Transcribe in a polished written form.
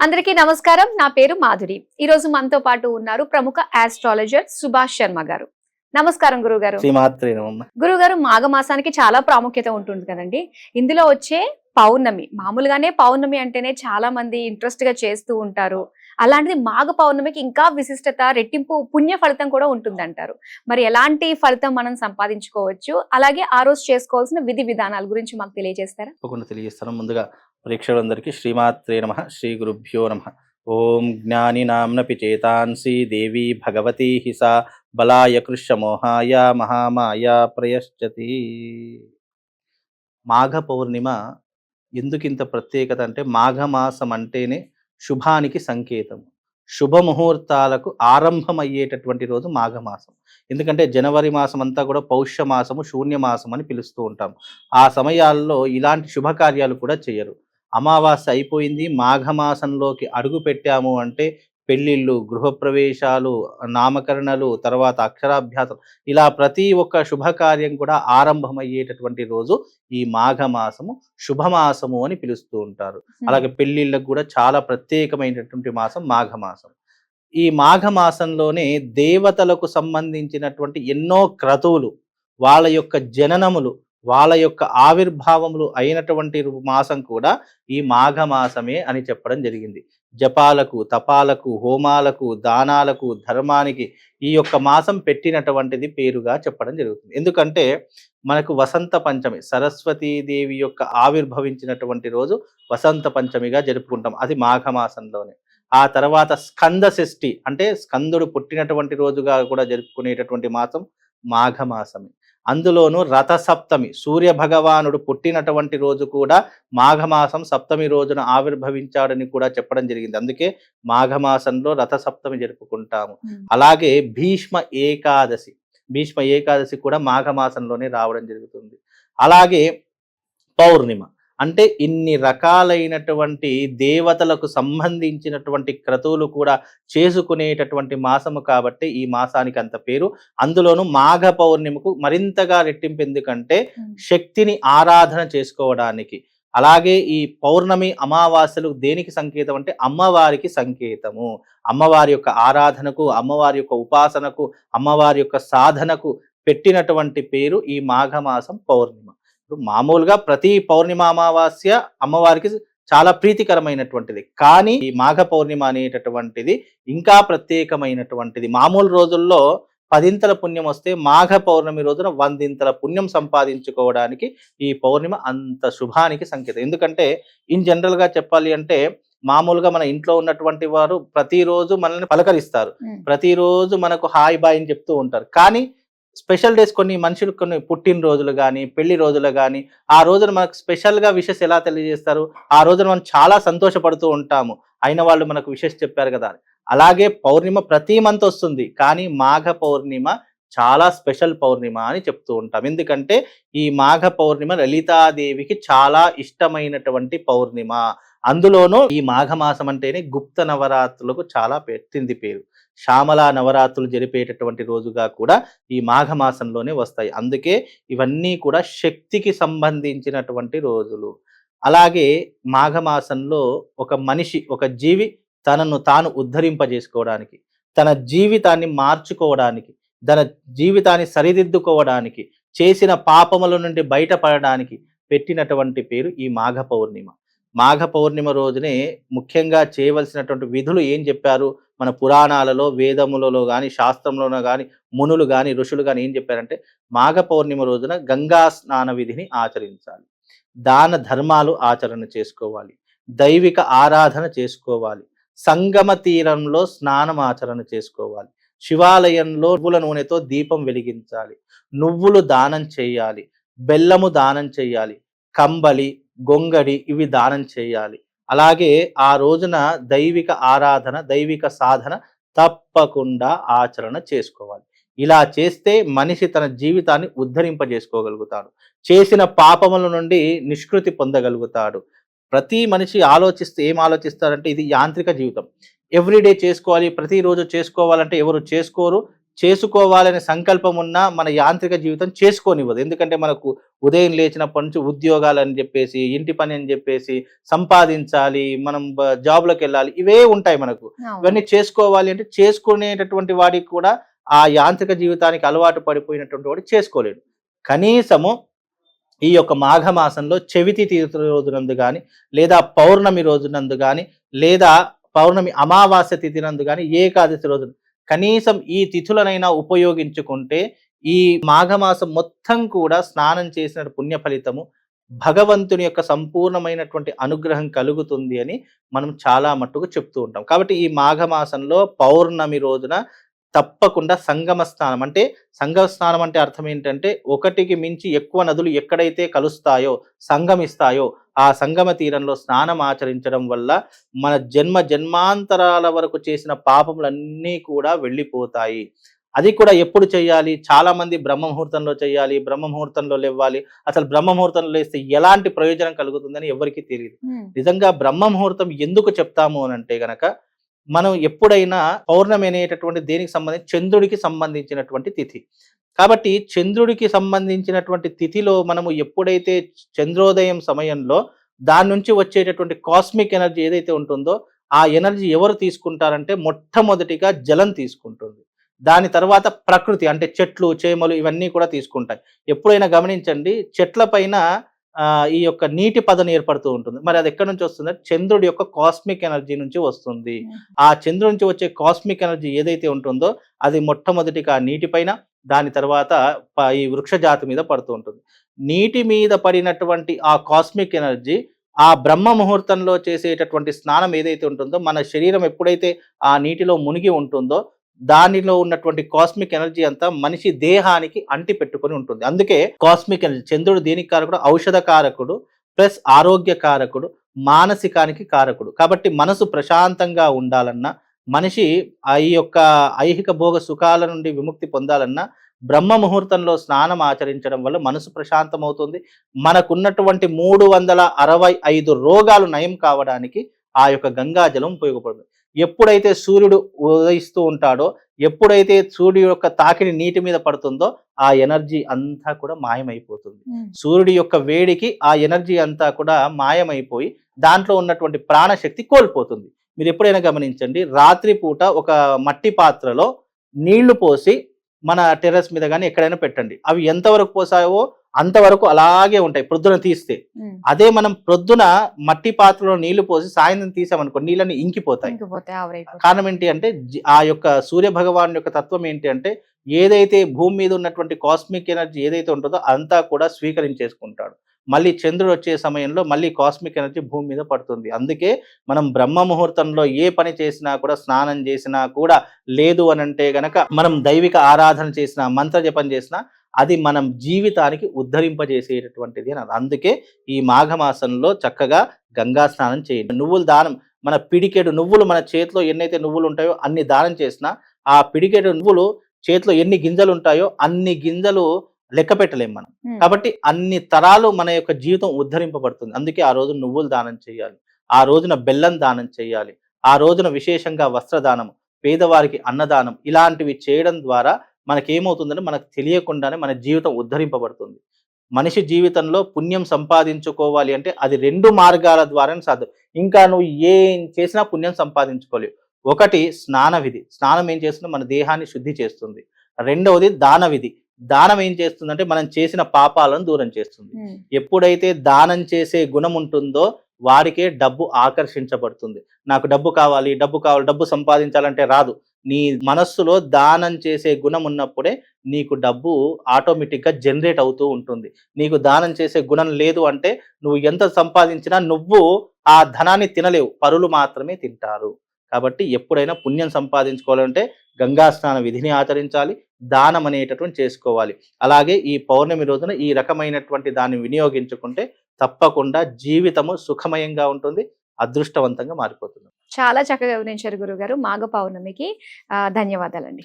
అందరికీ నమస్కారం. నా పేరు మాధురి. ఈ రోజు మనతో పాటు ఉన్నారు ప్రముఖ ఆస్ట్రాలజర్ సుభాష్ శర్మ గారు. నమస్కారం గురుగారు. శ్రీమాత్రే నమః. గురుగారు, మాఘమాసానికి చాలా ప్రాముఖ్యత ఉంటుంది కదండి. ఇందులో వచ్చే పౌర్ణమి, మామూలుగానే పౌర్ణమి అంటేనే చాలా మంది ఇంట్రెస్ట్ గా చేస్తూ ఉంటారు. అలాంటిది మాఘ పౌర్ణమికి ఇంకా విశిష్టత, రెట్టింపు పుణ్య ఫలితం కూడా ఉంటుందంటారు. మరి ఎలాంటి ఫలితం మనం సంపాదించుకోవచ్చు, అలాగే ఆ రోజు చేసుకోవాల్సిన విధి విధానాల గురించి మాకు తెలియజేస్తారా? తప్పకుండా తెలియజేస్తాను. ముందుగా ప్రేక్షకులందరికీ శ్రీమాత్రే నమః, శ్రీ గురుభ్యో నమః. ఓం జ్ఞాని నామ్నపి చేతాంసి దేవి భగవతి హిసా బలాయ కృష్యమోహాయ మహామాయ ప్రయశ్చతి. మాఘ పౌర్ణిమ ఎందుకింత ప్రత్యేకత అంటే, మాఘమాసం అంటేనే శుభానికి సంకేతం. శుభముహూర్తాలకు ఆరంభమయ్యేటటువంటి రోజు మాఘమాసం. ఎందుకంటే జనవరి మాసం అంతా కూడా పౌష్య మాసము, శూన్య మాసం అని పిలుస్తూ ఉంటాం. ఆ సమయాల్లో ఇలాంటి శుభకార్యాలు కూడా చేయరు. అమావాస్య అయిపోయింది, మాఘమాసంలోకి అడుగు పెట్టాము అంటే పెళ్ళిళ్ళు, గృహప్రవేశాలు, నామకరణలు, తర్వాత అక్షరాభ్యాసం, ఇలా ప్రతి ఒక్క శుభకార్యం కూడా ఆరంభమయ్యేటటువంటి రోజు ఈ మాఘమాసము, శుభమాసము అని పిలుస్తూ ఉంటారు. అలాగే పెళ్ళిళ్ళకు కూడా చాలా ప్రత్యేకమైనటువంటి మాసం మాఘమాసం. ఈ మాఘమాసంలోనే దేవతలకు సంబంధించినటువంటి ఎన్నో క్రతువులు, వాళ్ళ యొక్క జననములు, వాళ్ళ యొక్క ఆవిర్భావములు అయినటువంటి మాసం కూడా ఈ మాఘమాసమే అని చెప్పడం జరిగింది. జపాలకు, తపాలకు, హోమాలకు, దానాలకు, ధర్మానికి ఈ యొక్క మాసం పెట్టినటువంటిది పేరుగా చెప్పడం జరుగుతుంది. ఎందుకంటే మనకు వసంత పంచమి, సరస్వతీదేవి యొక్క ఆవిర్భవించినటువంటి రోజు వసంత పంచమిగా జరుపుకుంటాం. అది మాఘమాసంలోనే. ఆ తర్వాత స్కంద షష్ఠి అంటే స్కందుడు పుట్టినటువంటి రోజుగా కూడా జరుపుకునేటటువంటి మాసం మాఘమాసమే. అందులోనూ రథసప్తమి, సూర్య భగవానుడు పుట్టినటువంటి రోజు కూడా మాఘమాసం సప్తమి రోజున ఆవిర్భవించాడని కూడా చెప్పడం జరిగింది. అందుకే మాఘమాసంలో రథసప్తమి జరుపుకుంటాము. అలాగే భీష్మ ఏకాదశి కూడా మాఘమాసంలోనే రావడం జరుగుతుంది. అలాగే పౌర్ణిమ అంటే ఇన్ని రకాలైనటువంటి దేవతలకు సంబంధించినటువంటి క్రతువులు కూడా చేసుకునేటటువంటి మాసము కాబట్టి ఈ మాసానికి అంత పేరు. అందులోనూ మాఘ పౌర్ణిమకు మరింతగా రెట్టింపు. ఎందుకంటే శక్తిని ఆరాధన చేసుకోవడానికి. అలాగే ఈ పౌర్ణమి, అమావాస్యలు దేనికి సంకేతం అంటే అమ్మవారికి సంకేతము. అమ్మవారి యొక్క ఆరాధనకు, అమ్మవారి యొక్క ఉపాసనకు, అమ్మవారి యొక్క సాధనకు పెట్టినటువంటి పేరు ఈ మాఘమాసం పౌర్ణిమ. ఇప్పుడు మామూలుగా ప్రతి పౌర్ణిమ, అమావాస్య అమ్మవారికి చాలా ప్రీతికరమైనటువంటిది. కానీ ఈ మాఘ పౌర్ణిమ అనేటటువంటిది ఇంకా ప్రత్యేకమైనటువంటిది. మామూలు రోజుల్లో 10 పుణ్యం వస్తే మాఘ పౌర్ణమి రోజున 100 పుణ్యం సంపాదించుకోవడానికి ఈ పౌర్ణిమ అంత శుభానికి సంకేతం. ఎందుకంటే ఇన్ జనరల్ గా చెప్పాలి అంటే, మామూలుగా మన ఇంట్లో ఉన్నటువంటి వారు ప్రతిరోజు మనల్ని పలకరిస్తారు, ప్రతిరోజు మనకు హాయ్ బాయ్ అని చెప్తూ ఉంటారు. కానీ స్పెషల్ డేస్, కొన్ని మనుషులు కొన్ని పుట్టినరోజులు కానీ, పెళ్లి రోజులు కానీ, ఆ రోజున మనకు స్పెషల్గా విషెస్ ఎలా తెలియజేస్తారు, ఆ రోజున మనం చాలా సంతోషపడుతూ ఉంటాము, అయిన వాళ్ళు మనకు విషెస్ చెప్పారు కదా. అలాగే పౌర్ణిమ ప్రతి మంత్ వస్తుంది, కానీ మాఘ పౌర్ణిమ చాలా స్పెషల్ పౌర్ణిమ అని చెప్తూ ఉంటాం. ఎందుకంటే ఈ మాఘ పౌర్ణిమ లలితాదేవికి చాలా ఇష్టమైనటువంటి పౌర్ణిమ. అందులోనూ ఈ మాఘమాసం అంటేనే గుప్త నవరాత్రులకు చాలా పెట్టింది పేరు. శ్యామలా నవరాత్రులు జరిపేటటువంటి రోజుగా కూడా ఈ మాఘమాసంలోనే వస్తాయి. అందుకే ఇవన్నీ కూడా శక్తికి సంబంధించినటువంటి రోజులు. అలాగే మాఘమాసంలో ఒక మనిషి, ఒక జీవి తనను తాను ఉద్ధరింపజేసుకోవడానికి, తన జీవితాన్ని మార్చుకోవడానికి, తన జీవితాన్ని సరిదిద్దుకోవడానికి, చేసిన పాపముల నుండి బయటపడడానికి పెట్టినటువంటి పేరు ఈ మాఘ పౌర్ణిమ. మాఘ పౌర్ణిమ రోజునే ముఖ్యంగా చేయవలసినటువంటి విధులు ఏం చెప్పారు మన పురాణాలలో, వేదములలో కానీ, శాస్త్రంలోనో కానీ, మునులు కానీ, ఋషులు కానీ ఏం చెప్పారంటే, మాఘ పౌర్ణిమ రోజున గంగా స్నాన విధిని ఆచరించాలి, దాన ధర్మాలు ఆచరణ చేసుకోవాలి, దైవిక ఆరాధన చేసుకోవాలి, సంగమ తీరంలో స్నానం ఆచరణ చేసుకోవాలి, శివాలయంలో నువ్వుల నూనెతో దీపం వెలిగించాలి, నువ్వులు దానం చేయాలి, బెల్లము దానం చేయాలి, కంబలి, గొంగడి ఇవి దానం చేయాలి. అలాగే ఆ రోజున దైవిక ఆరాధన, దైవిక సాధన తప్పకుండా ఆచరణ చేసుకోవాలి. ఇలా చేస్తే మనిషి తన జీవితాన్ని ఉద్ధరింపజేసుకోగలుగుతాడు, చేసిన పాపముల నుండి నిష్కృతి పొందగలుగుతాడు. ప్రతి మనిషి ఆలోచిస్తే ఏం ఆలోచిస్తారంటే, ఇది యాంత్రిక జీవితం, ఎవ్రీడే చేసుకోవాలి, ప్రతిరోజు చేసుకోవాలంటే ఎవరు చేసుకోరు. చేసుకోవాలనే సంకల్పం ఉన్నా మన యాంత్రిక జీవితం చేసుకోనివ్వదు. ఎందుకంటే మనకు ఉదయం లేచినప్పటి నుంచి ఉద్యోగాలని చెప్పేసి, ఇంటి పని అని చెప్పేసి, సంపాదించాలి, మనం జాబ్‌లోకి వెళ్ళాలి, ఇవే ఉంటాయి మనకు. అవును. ఇవన్నీ చేసుకోవాలి అంటే చేసుకునేటటువంటి వాడికి కూడా ఆ యాంత్రిక జీవితానికి అలవాటు పడిపోయినటువంటి వాడు చేసుకోలేడు. కనీసము ఈ యొక్క మాఘమాసంలో చెవితి తీర్థ రోజునందు గాని, లేదా పౌర్ణమి రోజునందు గాని, లేదా పౌర్ణమి అమావాస్య తిథి నందు గాని, ఏకాదశి రోజున కనీసం ఈ తిథులనైనా ఉపయోగించుకుంటే ఈ మాఘమాసం మొత్తం కూడా స్నానం చేసిన పుణ్య ఫలితము, భగవంతుని యొక్క సంపూర్ణమైనటువంటి అనుగ్రహం కలుగుతుంది అని మనం చాలా మట్టుకు చెప్తూ ఉంటాం. కాబట్టి ఈ మాఘమాసంలో పౌర్ణమి రోజున తప్పకుండా సంగమ స్నానం, అంటే సంగమ స్నానం అంటే అర్థం ఏంటంటే ఒకటికి మించి ఎక్కువ నదులు ఎక్కడైతే కలుస్తాయో, సంగమిస్తాయో ఆ సంగమ తీరంలో స్నానం ఆచరించడం వల్ల మన జన్మాంతరాల వరకు చేసిన పాపములన్నీ కూడా వెళ్ళిపోతాయి. అది కూడా ఎప్పుడు చేయాలి? చాలా మంది బ్రహ్మ ముహూర్తంలో చేయాలి, బ్రహ్మ ముహూర్తంలో లేవాలి. అసలు బ్రహ్మ ముహూర్తంలో లేస్తే ఎలాంటి ప్రయోజనం కలుగుతుందని ఎవరికీ తెలియదు. నిజంగా బ్రహ్మ ముహూర్తం ఎందుకు చెప్తాము అనంటే గనక, మనం ఎప్పుడైనా పౌర్ణమి అనేటటువంటి దేనికి సంబంధించి చంద్రుడికి సంబంధించినటువంటి తిథి. కాబట్టి చంద్రుడికి సంబంధించినటువంటి తిథిలో మనము ఎప్పుడైతే చంద్రోదయం సమయంలో దాని నుంచి వచ్చేటటువంటి కాస్మిక్ ఎనర్జీ ఏదైతే ఉంటుందో ఆ ఎనర్జీ ఎవరు తీసుకుంటారంటే మొట్టమొదటిగా జలం తీసుకుంటుంది. దాని తర్వాత ప్రకృతి అంటే చెట్లు, చేమలు ఇవన్నీ కూడా తీసుకుంటాయి. ఎప్పుడైనా గమనించండి, చెట్ల పైన ఈ యొక్క నీటి పదం ఏర్పడుతూ ఉంటుంది. మరి అది ఎక్కడి నుంచి వస్తుంది? చంద్రుడి యొక్క కాస్మిక్ ఎనర్జీ నుంచి వస్తుంది. ఆ చంద్రుడి నుంచి వచ్చే కాస్మిక్ ఎనర్జీ ఏదైతే ఉంటుందో అది మొట్టమొదటిగా నీటి పైన, దాని తర్వాత ఈ వృక్ష జాతి మీద పడుతూ ఉంటుంది. నీటి మీద పడినటువంటి ఆ కాస్మిక్ ఎనర్జీ ఆ బ్రహ్మ ముహూర్తంలో చేసేటటువంటి స్నానం ఏదైతే ఉంటుందో, మన శరీరం ఎప్పుడైతే ఆ నీటిలో మునిగి ఉంటుందో దానిలో ఉన్నటువంటి కాస్మిక్ ఎనర్జీ అంతా మనిషి దేహానికి అంటి పెట్టుకొని ఉంటుంది. అందుకే కాస్మిక్ ఎనర్జీ, చంద్రుడు దేనికి కారకుడు? ఔషధ కారకుడు ప్లస్ ఆరోగ్య కారకుడు, మానసికానికి కారకుడు. కాబట్టి మనసు ప్రశాంతంగా ఉండాలన్నా, మనిషి ఈ యొక్క ఐహిక భోగ సుఖాల నుండి విముక్తి పొందాలన్నా బ్రహ్మ ముహూర్తంలో స్నానం ఆచరించడం వల్ల మనసు ప్రశాంతం అవుతుంది. మనకున్నటువంటి 365 రోగాలు నయం కావడానికి ఆ యొక్క గంగాజలం ఉపయోగపడుతుంది. ఎప్పుడైతే సూర్యుడు ఉదయిస్తూ ఉంటాడో, ఎప్పుడైతే సూర్యుడు యొక్క తాకిడి నీటి మీద పడుతుందో ఆ ఎనర్జీ అంతా కూడా మాయమైపోతుంది. సూర్యుడి యొక్క వేడికి ఆ ఎనర్జీ అంతా కూడా మాయమైపోయి దాంట్లో ఉన్నటువంటి ప్రాణశక్తి కోల్పోతుంది. మీరు ఎప్పుడైనా గమనించండి, రాత్రి పూట ఒక మట్టి పాత్రలో నీళ్లు పోసి మన టెర్రస్ మీద కానీ ఎక్కడైనా పెట్టండి, అవి ఎంతవరకు పోసావో అంతవరకు అలాగే ఉంటాయి ప్రొద్దున తీస్తే. అదే మనం ప్రొద్దున మట్టి పాత్రలో నీళ్లు పోసి సాయంత్రం తీసామనుకో నీళ్ళని ఇంకిపోతాయి. కారణం ఏంటి అంటే ఆ యొక్క సూర్య భగవాన్ యొక్క తత్వం ఏంటి అంటే, ఏదైతే భూమి మీద ఉన్నటువంటి కాస్మిక్ ఎనర్జీ ఏదైతే ఉంటుందో అంతా కూడా స్వీకరించేసుకుంటాడు. మళ్ళీ చంద్రుడు వచ్చే సమయంలో మళ్ళీ కాస్మిక్ ఎనర్జీ భూమి మీద పడుతుంది. అందుకే మనం బ్రహ్మ ముహూర్తంలో ఏ పని చేసినా కూడా, స్నానం చేసినా కూడా, లేదు అనంటే గనక మనం దైవిక ఆరాధన చేసినా, మంత్ర జపం చేసినా అది మనం జీవితానికి ఉద్ధరింపజేసేటటువంటిది అని. అందుకే ఈ మాఘమాసంలో చక్కగా గంగా స్నానం చేయండి. నువ్వులు దానం, మన పిడికెడు నువ్వులు మన చేతిలో ఎన్నైతే నువ్వులు ఉంటాయో అన్ని దానం చేసినా ఆ పిడికెడు నువ్వులు చేతిలో ఎన్ని గింజలు ఉంటాయో అన్ని గింజలు లెక్క పెట్టలేం మనం. కాబట్టి అన్ని తరాలు మన యొక్క జీవితం ఉద్ధరింపబడుతుంది. అందుకే ఆ రోజు నువ్వులు దానం చేయాలి, ఆ రోజున బెల్లం దానం చేయాలి, ఆ రోజున విశేషంగా వస్త్రదానం, పేదవారికి అన్నదానం, ఇలాంటివి చేయడం ద్వారా మనకేమవుతుందంటే మనకు తెలియకుండానే మన జీవితం ఉద్ధరింపబడుతుంది. మనిషి జీవితంలో పుణ్యం సంపాదించుకోవాలి అంటే అది 2 మార్గాల ద్వారానే సాధ్యం. ఇంకా నువ్వు ఏం చేసినా పుణ్యం సంపాదించుకోలేవు. ఒకటి స్నాన విధి, స్నానం ఏం చేస్తుందో మన దేహాన్ని శుద్ధి చేస్తుంది. రెండవది దాన విధి, దానం ఏం చేస్తుందంటే మనం చేసిన పాపాలను దూరం చేస్తుంది. ఎప్పుడైతే దానం చేసే గుణం ఉంటుందో వారికే డబ్బు ఆకర్షించబడుతుంది. నాకు డబ్బు కావాలి, డబ్బు సంపాదించాలంటే రాదు. నీ మనస్సులో దానం చేసే గుణం ఉన్నప్పుడే నీకు డబ్బు ఆటోమేటిక్గా జనరేట్ అవుతూ ఉంటుంది. నీకు దానం చేసే గుణం లేదు అంటే నువ్వు ఎంత సంపాదించినా నువ్వు ఆ ధనాన్ని తినలేవు, పరులు మాత్రమే తింటారు. కాబట్టి ఎప్పుడైనా పుణ్యం సంపాదించుకోవాలంటే గంగా స్నాన విధిని ఆచరించాలి, దానం అనేటటువంటి చేసుకోవాలి. అలాగే ఈ పౌర్ణమి రోజున ఈ రకమైనటువంటి దాన్ని వినియోగించుకుంటే తప్పకుండా జీవితము సుఖమయంగా ఉంటుంది, అదృష్టవంతంగా మారిపోతుంది. చాలా చక్కగా వివరించారు గురుగారు. మాఘ పౌర్ణమికి ధన్యవాదాలండి.